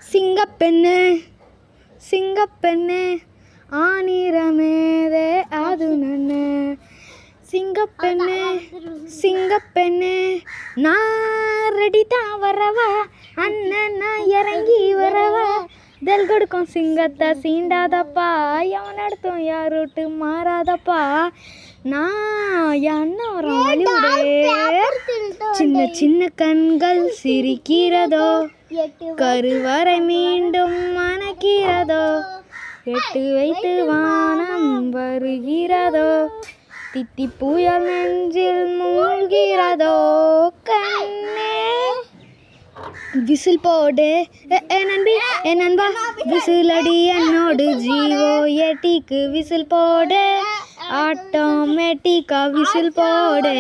சிங்கப்பெண்ணே சிங்கப்பெண்ணே ஆனிரமேதே அது நன்னே சிங்கப்பெண்ணே சிங்கப்பெண்ணே நான் ரெடி தான் வரவா அண்ணன் நான் இறங்கி வரவா தெல் கொடுக்கும் சிங்கத்தை சீண்டாதப்பா எவன் நடத்தும் யாரோட்டு மாறாதப்பா நான் அண்ணன் வரோம் வழிவிடே சின்ன சின்ன கண்கள் சிரிக்கிறதோ கருவறை மீண்டும் மணக்கிறதோ எட்டு வைத்து வானம் வருகிறதோ தித்தி புயல் நெஞ்சில் மூழ்கிறதோ கண்ணே விசில் போடு நண்பி நண்பா விசில் அடி என்னோடு ஜீவோ ஏட்டிக்கு விசில் போடு ஆட்டோமேட்டிக்கா விசில் போடு